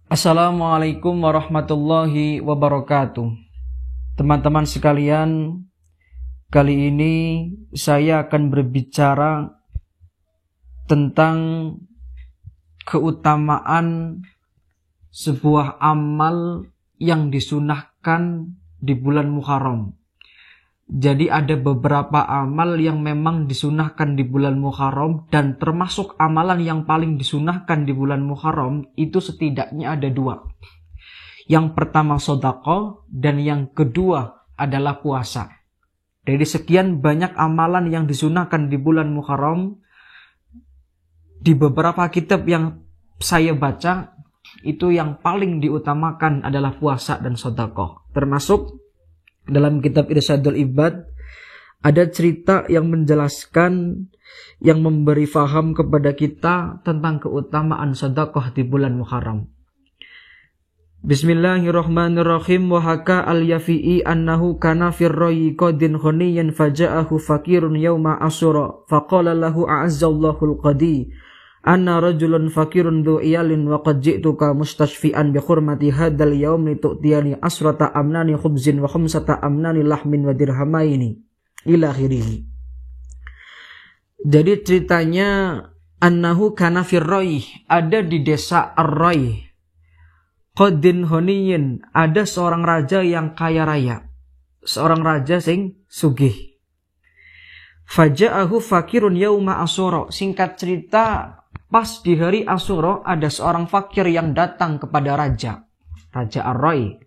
Assalamualaikum warahmatullahi wabarakatuh. Teman-teman sekalian, kali ini saya akan berbicara tentang keutamaan sebuah amal yang disunahkan di bulan Muharram. Jadi ada beberapa amal yang memang disunahkan di bulan Muharram, dan termasuk amalan yang paling disunahkan di bulan Muharram itu setidaknya ada dua. Yang pertama sedekah dan yang kedua adalah puasa. Dari sekian banyak amalan yang disunahkan di bulan Muharram, di beberapa kitab yang saya baca itu yang paling diutamakan adalah puasa dan sedekah. Termasuk dalam kitab Irsyadul Ibad ada cerita yang menjelaskan, yang memberi faham kepada kita tentang keutamaan sedekah di bulan Muharram. Bismillahirrahmanirrahim. Wa haka al-Yafi'i annahu kana fir rayyi qadin ghaniyan faja'ahu fakirun yawma Asyura faqala lahu a'azzallahu al-qadi anna rajulun fakirun dhu iyalin wa qad ji'tuka mustashfi'an bi hurmati hadzal yaum li tu'tiyani asrata amnani khubzin wa khamsata amnani lahmin wa dirhamaini ila akhirih. Jadi ceritanya annahu kana fir rayy, ada di desa Ar-Ray, qadin honiyin, ada seorang raja yang kaya raya, seorang raja sing sugih. Faja'ahu fakirun yauma Asyura, singkat cerita pas di hari Asyura ada seorang fakir yang datang kepada Raja Ar-Ray.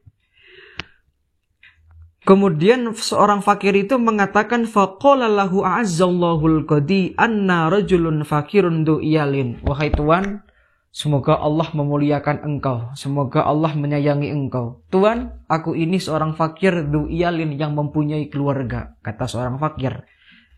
Kemudian seorang fakir itu mengatakan, faqala lahu a'azzallahu al-qadi anna rajulun fakirun du iyalin. Wahai Tuan, semoga Allah memuliakan engkau, semoga Allah menyayangi engkau. Tuan, aku ini seorang fakir du iyalin yang mempunyai keluarga, kata seorang fakir.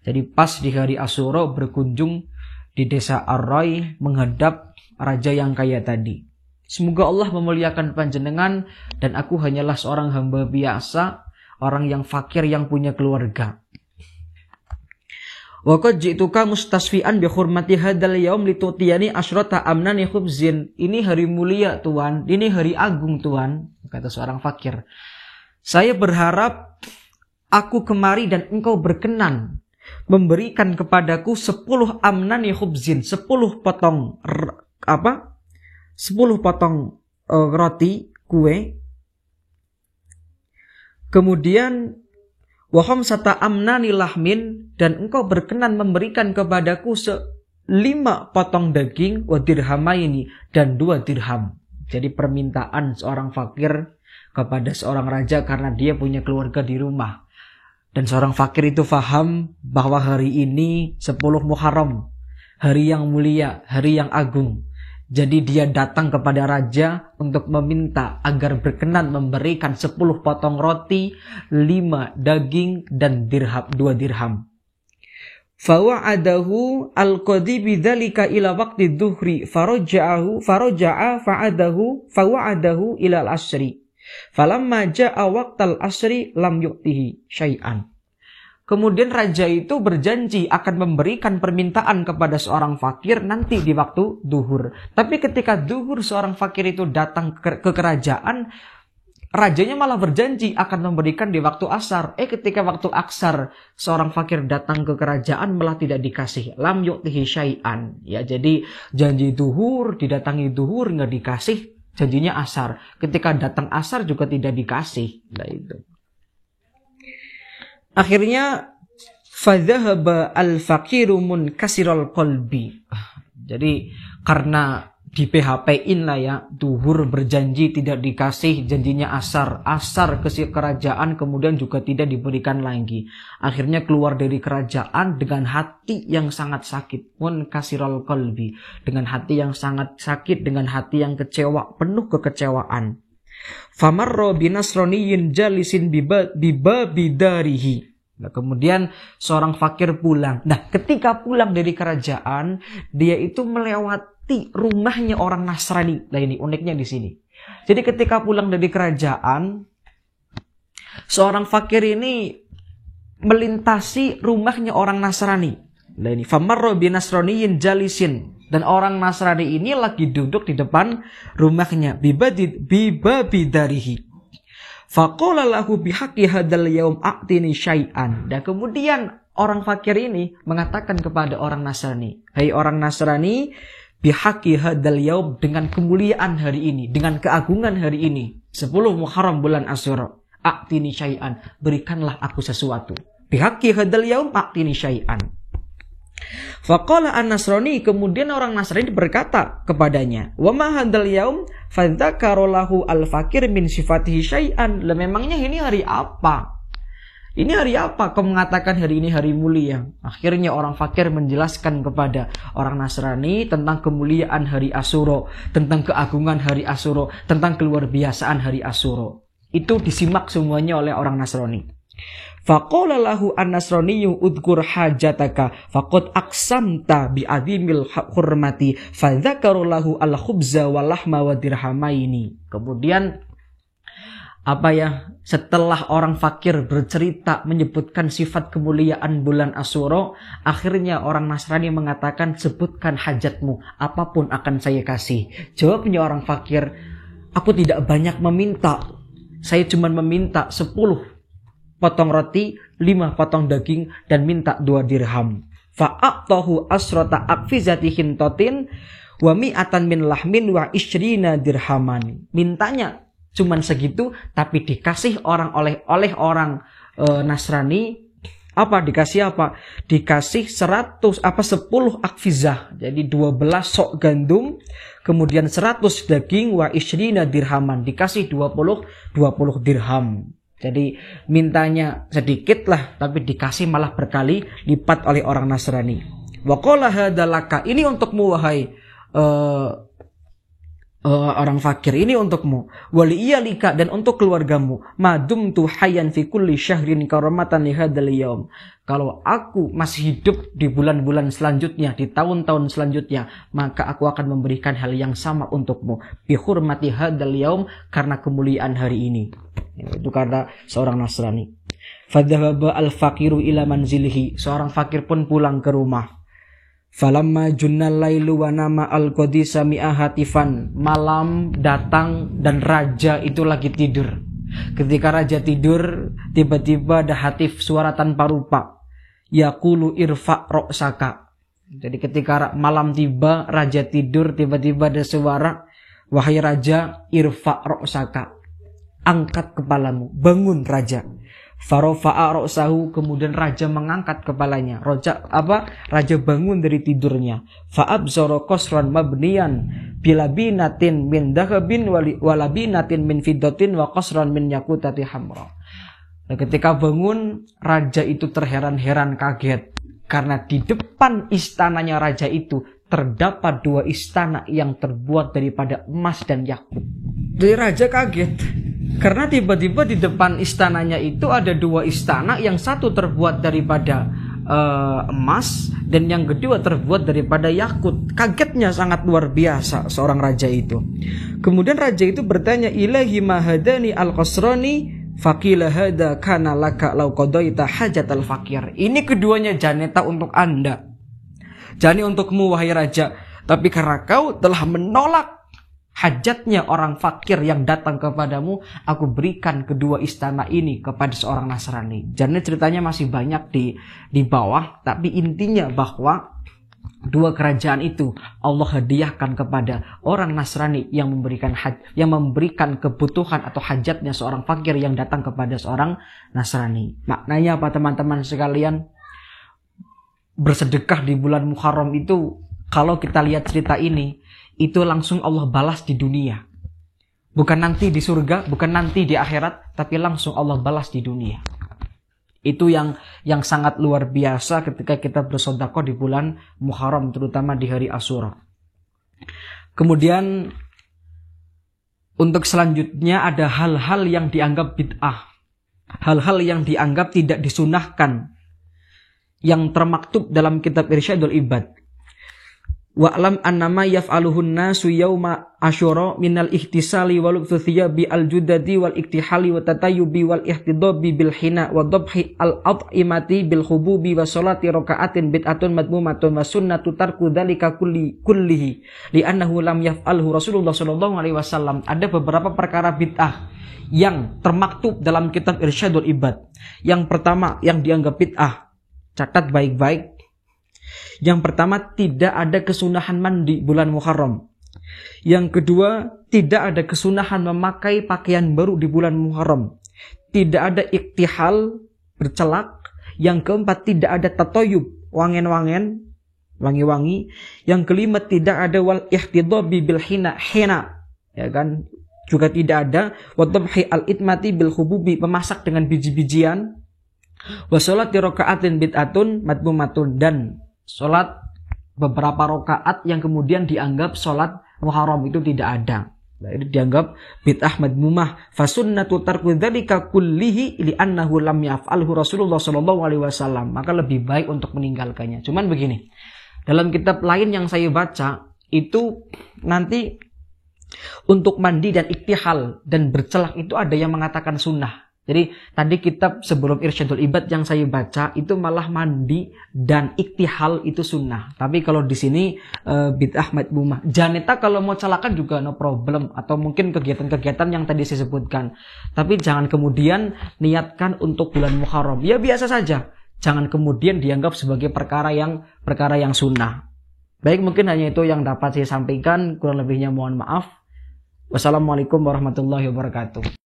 Jadi pas di hari Asyura berkunjung di desa Ar-Ray menghadap raja yang kaya tadi. Semoga Allah memuliakan panjenengan, dan aku hanyalah seorang hamba biasa, orang yang fakir yang punya keluarga. Wa qad ji'tuka mustasfi'an bi hurmati hadzal yaum litutiyani asyrata amnani khubzin. Ini hari mulia Tuan, ini hari agung Tuan, kata seorang fakir. Saya berharap aku kemari dan engkau berkenan memberikan kepadaku 10 amnani khubzin, 10 potong 10 potong roti, kue. Kemudian wa khamsata amnani lahmin, dan engkau berkenan memberikan kepadaku 5 potong daging, wa dirhamaini, dan 2 dirham. Jadi permintaan seorang fakir kepada seorang raja karena dia punya keluarga di rumah. Dan seorang fakir itu faham bahwa hari ini 10 Muharram, hari yang mulia, hari yang agung. Jadi dia datang kepada raja untuk meminta agar berkenan memberikan 10 potong roti, 5 daging, dan 2 dirham. Fawa'adahu al-qadi bidzalika ila waqti dhuhri faraja'a fawa'adahu ila al-asri. Falamma ja'a waqtal asri lam yu'tihi syai'an. Kemudian raja itu berjanji akan memberikan permintaan kepada seorang fakir nanti di waktu duhur. Tapi ketika duhur seorang fakir itu datang ke kerajaan, rajanya malah berjanji akan memberikan di waktu asar. Ketika waktu asar seorang fakir datang ke kerajaan malah tidak dikasih. Lam yu'tihi syai'an. Ya, jadi janji duhur, didatangi duhur nggak dikasih. Janjinya asar. Ketika datang asar juga tidak dikasih. Nah itu. Akhirnya fadzahaba al-faqiru munkasiral qalbi. Jadi karena di PHP-in lah ya, duhur berjanji tidak dikasih, janjinya asar ke kerajaan, kemudian juga tidak diberikan lagi. Akhirnya keluar dari kerajaan dengan hati yang sangat sakit, munkasiral qalbi, dengan hati yang sangat sakit, dengan hati yang kecewa, penuh kekecewaan. Famarra binasroniyin jalisin bibabidarihi. Nah, kemudian seorang fakir pulang. Nah, ketika pulang dari kerajaan, dia itu melewati rumahnya orang Nasrani. Nah, ini uniknya di sini. Jadi ketika pulang dari kerajaan, seorang fakir ini melintasi rumahnya orang Nasrani. Nah, ini famarra binasroniyin jalisin. Dan orang Nasrani ini lagi duduk di depan rumahnya. Bibabidarihi. Faqala lahu bihaqqi hadzal yaum a'tini syai'an. Dan kemudian orang fakir ini mengatakan kepada orang Nasrani, "Hai orang Nasrani, bihaqqi hadzal yaum, dengan kemuliaan hari ini, dengan keagungan hari ini, 10 Muharram bulan Asyura, a'tini syai'an, berikanlah aku sesuatu. Bihaqqi hadzal yaum a'tini syai'an." Faqala an-Nasrani, kemudian orang Nasrani berkata kepadanya, "Wa ma hadzal yaum?" Fadzakara lahu al-fakir min sifatihi syai'an. Lah memangnya ini hari apa? Ini hari apa kau mengatakan hari ini hari mulia? Akhirnya orang fakir menjelaskan kepada orang Nasrani tentang kemuliaan hari Asyura, tentang keagungan hari Asyura, tentang keluar biasaan hari Asyura. Itu disimak semuanya oleh orang Nasrani. Faqala lahu an-Nasraniyyu udhkur hajataka faqad aqsamta bi adhimil hurmati fadzakara lahu al-khubza wal lahma wa dirhamaini. Kemudian setelah orang fakir bercerita menyebutkan sifat kemuliaan bulan Asyura, akhirnya orang Nasrani mengatakan, "Sebutkan hajatmu, apapun akan saya kasih." Jawabnya orang fakir, "Aku tidak banyak meminta. Saya cuma meminta 10 potong roti, 5 potong daging, dan minta 2 dirham. Fa'aqtahu asrota aqfizati hintotin wa mi'atan min lahmin wa ishrina dirhaman." Mintanya cuman segitu, tapi dikasih oleh orang Nasrani dikasih apa? Dikasih 10 akfizah. Jadi 12 sok gandum, kemudian 100 daging, wa ishrina dirhaman, dikasih 20 dirham. Jadi mintanya sedikit lah, tapi dikasih malah berkali lipat oleh orang Nasrani. Wa qala hadzalaka, ini untukmu wahai orang fakir, ini untukmu. Wali iyalika, dan untuk keluargamu. Madumtu hayyan fi kulli syahrin karamatan li hadzal yaum. Kalau aku masih hidup di bulan-bulan selanjutnya, di tahun-tahun selanjutnya, maka aku akan memberikan hal yang sama untukmu. Bi hurmati hadzal yaum, karena kemuliaan hari ini. Itu kata seorang Nasrani. Fadhahaba al-faqiru ila manzilihi. Seorang fakir pun pulang ke rumah. Falamma junnal lailu wa nama al-qadisa mi'ahatifan. Malam datang dan raja itu lagi tidur. Ketika raja tidur, tiba-tiba ada hatif, suara tanpa rupa. Yaqulu irfa' ra'saka. Jadi ketika malam tiba, raja tidur, tiba-tiba ada suara, "Wahai raja, irfa' ra'saka." Angkat kepalamu, bangun raja. Farofa'a ra'sahu, kemudian raja mengangkat kepalanya. Raja bangun dari tidurnya. Fa'abzara qasran mabniyan bilabinatin min dahabin walabinatin min fiddatin wa qasran min yakutati hamra. Nah, ketika bangun, raja itu terheran-heran kaget karena di depan istananya raja itu terdapat 2 istana yang terbuat daripada emas dan yakut. Jadi raja kaget karena tiba-tiba di depan istananya itu ada 2 istana, yang satu terbuat daripada emas dan yang kedua terbuat daripada yakut. Kagetnya sangat luar biasa seorang raja itu. Kemudian raja itu bertanya, "Ilahi mahadani al-qasrani faqila hada kana laka law qadaita hajatal fakir." Ini keduanya janeta untuk Anda. Jani untukmu wahai raja, tapi karena kau telah menolak hajatnya orang fakir yang datang kepadamu, aku berikan kedua istana ini kepada seorang Nasrani. Jadi ceritanya masih banyak di bawah, tapi intinya bahwa 2 kerajaan itu Allah hadiahkan kepada orang Nasrani yang memberikan kebutuhan atau hajatnya seorang fakir yang datang kepada seorang Nasrani. Maknanya apa teman-teman sekalian? Bersedekah di bulan Muharram itu, kalau kita lihat cerita ini, itu langsung Allah balas di dunia. Bukan nanti di surga, bukan nanti di akhirat, tapi langsung Allah balas di dunia. Itu yang sangat luar biasa ketika kita bersedekah di bulan Muharram, terutama di hari Asyura. Kemudian untuk selanjutnya ada hal-hal yang dianggap bid'ah. Hal-hal yang dianggap tidak disunahkan, yang termaktub dalam kitab Irsyadul Ibad. Wa'lam annama yaf'aluhun nasu yawma asyura minal ihtisali wal thiyabi al judadi wal iktihali wa tatayyubi wal ihtidabi bil hina wa dhabhi al at'imati bil khububi wa salati raka'atin bid'atun madmumatun wa sunnatu tarku dzalika kullihi li'annahu lam yaf'alhu Rasulullah sallallahu alaihi wasallam. Ada beberapa perkara bid'ah yang termaktub dalam kitab Irsyadul Ibad. Yang pertama yang dianggap bid'ah, catat baik-baik. Yang pertama, tidak ada kesunahan mandi bulan Muharram. Yang kedua, tidak ada kesunahan memakai pakaian baru di bulan Muharram. Tidak ada iktihal, bercelak. Yang keempat, tidak ada tatoyub, wangen-wangen, wangi-wangi. Yang kelima, tidak ada wal ihtidabi bil hina, ya kan? Juga tidak ada wadhabhi al itmati bil khububi, memasak dengan biji-bijian. Wa sholati raka'atin bid'atun madmumatun, dan sholat beberapa rakaat yang kemudian dianggap sholat Muharram itu tidak ada. Nah, itu dianggap bid'ah madmumah. Fasunnatu tarku dzalika kullihi li'annahu lam yaf'alhu Rasulullah sallallahu alaihi wasallam. Maka lebih baik untuk meninggalkannya. Cuman begini, dalam kitab lain yang saya baca itu nanti untuk mandi dan iktihal dan bercelak itu ada yang mengatakan sunnah. Jadi tadi kitab sebelum Irsyadul Ibad yang saya baca itu malah mandi dan iktihal itu sunnah. Tapi kalau di sini bid'ah madmumah. Janeta kalau mau celakan juga no problem, atau mungkin kegiatan-kegiatan yang tadi saya sebutkan. Tapi jangan kemudian niatkan untuk bulan Muharram. Ya biasa saja. Jangan kemudian dianggap sebagai perkara yang sunnah. Baik, mungkin hanya itu yang dapat saya sampaikan. Kurang lebihnya mohon maaf. Wassalamualaikum warahmatullahi wabarakatuh.